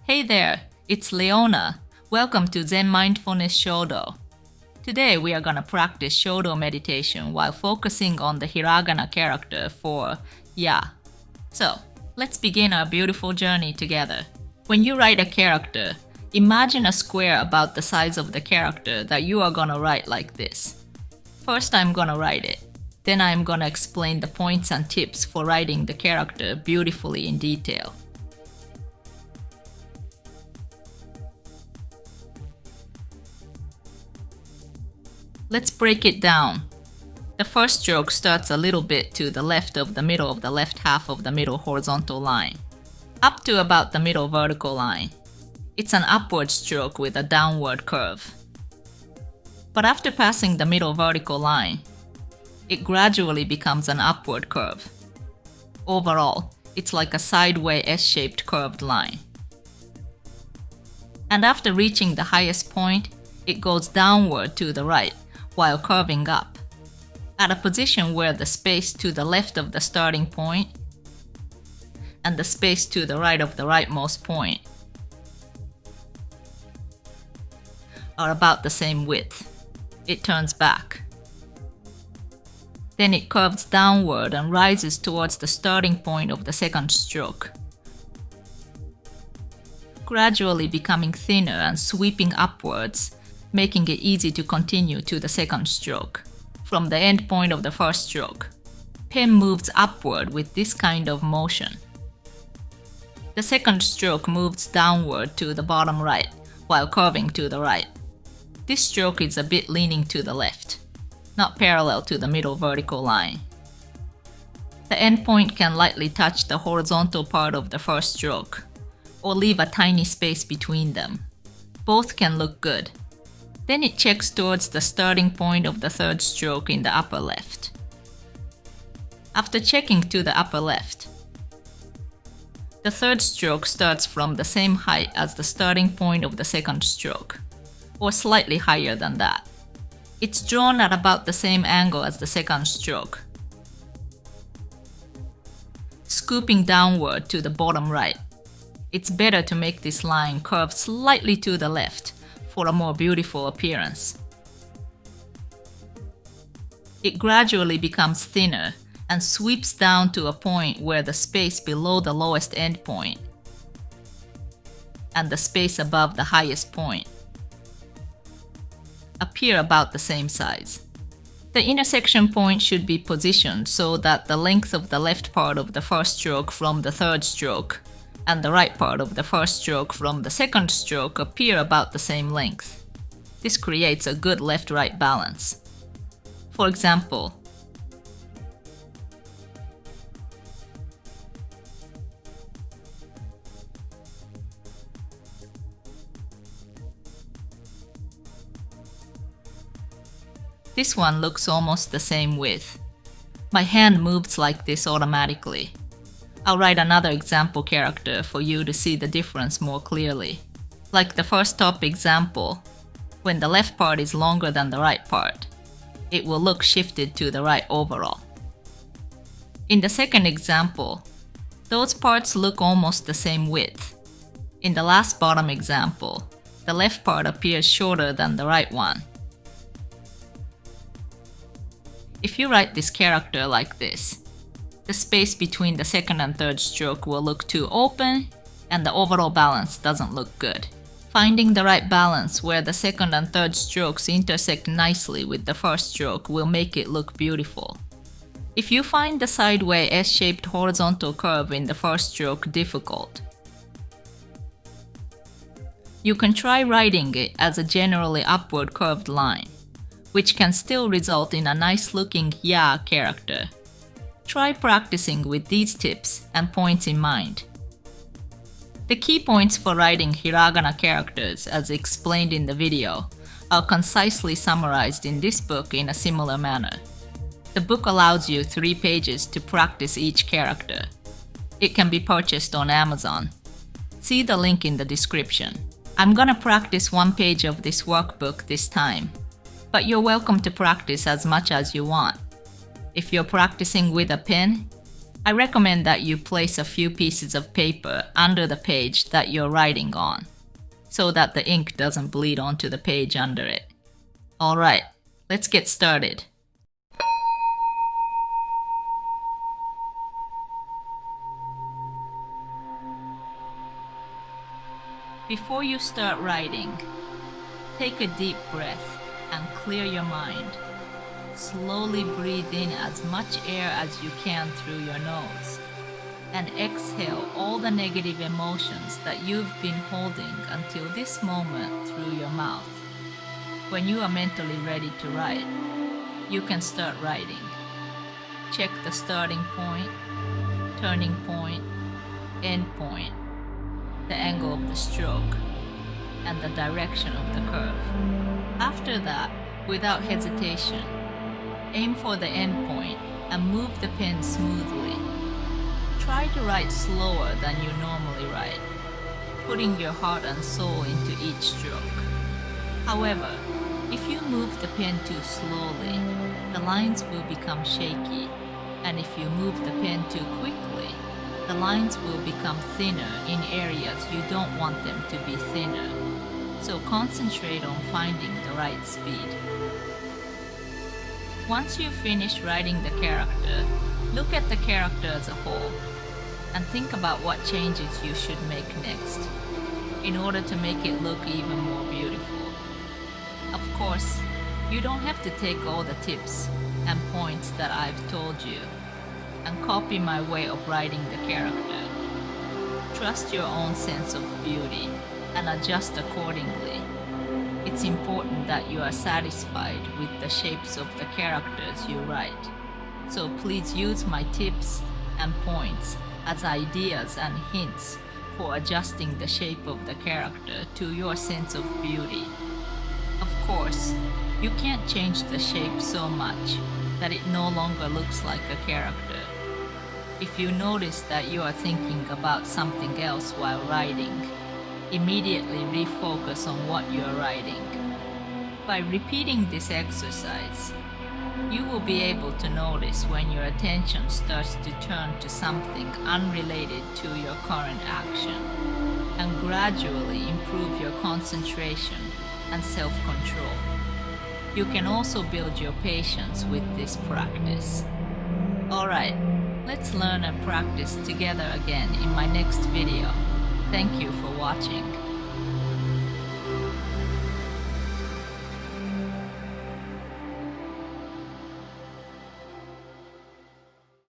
Hey there, it's Leona. Welcome to Zen Mindfulness Shodo. Today we are gonna practice Shodo meditation while focusing on the Hiragana character for ya. So, let's begin our beautiful journey together. When you write a character, imagine a square about the size of the character that you are gonna write like this. First I'm gonna write it. Then I'm gonna explain the points and tips for writing the character beautifully in detail. Let's break it down. The first stroke starts a little bit to the left of the middle of the left half of the middle horizontal line, up to about the middle vertical line. It's an upward stroke with a downward curve. But after passing the middle vertical line, it gradually becomes an upward curve. Overall, it's like a sideways S-shaped curved line. And after reaching the highest point, it goes downward to the right, while curving up, at a position where the space to the left of the starting point and the space to the right of the rightmost point are about the same width. It turns back. Then it curves downward and rises towards the starting point of the second stroke, gradually becoming thinner and sweeping upwards, making it easy to continue to the second stroke. From the end point of the first stroke, pen moves upward with this kind of motion. The second stroke moves downward to the bottom right, while curving to the right. This stroke is a bit leaning to the left, not parallel to the middle vertical line. The end point can lightly touch the horizontal part of the first stroke, or leave a tiny space between them. Both can look good. Then it checks towards the starting point of the third stroke in the upper left. After checking to the upper left, the third stroke starts from the same height as the starting point of the second stroke, or slightly higher than that. It's drawn at about the same angle as the second stroke, scooping downward to the bottom right. It's better to make this line curve slightly to the left for a more beautiful appearance. It gradually becomes thinner and sweeps down to a point where the space below the lowest end point and the space above the highest point appear about the same size. The intersection point should be positioned so that the length of the left part of the first stroke from the third stroke and the right part of the first stroke from the second stroke appear about the same length. This creates a good left-right balance. For example, this one looks almost the same width. My hand moves like this automatically. I'll write another example character for you to see the difference more clearly. Like the first top example, when the left part is longer than the right part, it will look shifted to the right overall. In the second example, those parts look almost the same width. In the last bottom example, the left part appears shorter than the right one. If you write this character like this, the space between the second and third stroke will look too open, and the overall balance doesn't look good. Finding the right balance where the second and third strokes intersect nicely with the first stroke will make it look beautiful. If you find the sideways S-shaped horizontal curve in the first stroke difficult, you can try writing it as a generally upward curved line, which can still result in a nice-looking ya character. Try practicing with these tips and points in mind. The key points for writing Hiragana characters, as explained in the video, are concisely summarized in this book in a similar manner. The book allows you 3 pages to practice each character. It can be purchased on Amazon. See the link in the description. I'm gonna practice 1 page of this workbook this time, but you're welcome to practice as much as you want. If you're practicing with a pen, I recommend that you place a few pieces of paper under the page that you're writing on, so that the ink doesn't bleed onto the page under it. Alright, let's get started. Before you start writing, take a deep breath and clear your mind. Slowly breathe in as much air as you can through your nose, and exhale all the negative emotions that you've been holding until this moment through your mouth. When you are mentally ready to write, you can start writing. Check the starting point, turning point, end point, the angle of the stroke, and the direction of the curve. After that, without hesitation, aim for the end point and move the pen smoothly. Try to write slower than you normally write, putting your heart and soul into each stroke. However, if you move the pen too slowly, the lines will become shaky, and if you move the pen too quickly, the lines will become thinner in areas you don't want them to be thinner. So concentrate on finding the right speed. Once you finish writing the character, look at the character as a whole and think about what changes you should make next in order to make it look even more beautiful. Of course, you don't have to take all the tips and points that I've told you and copy my way of writing the character. Trust your own sense of beauty and adjust accordingly. It's important that you are satisfied with the shapes of the characters you write. So please use my tips and points as ideas and hints for adjusting the shape of the character to your sense of beauty. Of course, you can't change the shape so much that it no longer looks like a character. If you notice that you are thinking about something else while writing, immediately refocus on what you're writing. By repeating this exercise, you will be able to notice when your attention starts to turn to something unrelated to your current action, and gradually improve your concentration and self-control. You can also build your patience with this practice. Alright, let's learn and practice together again in my next video. Thank you for watching.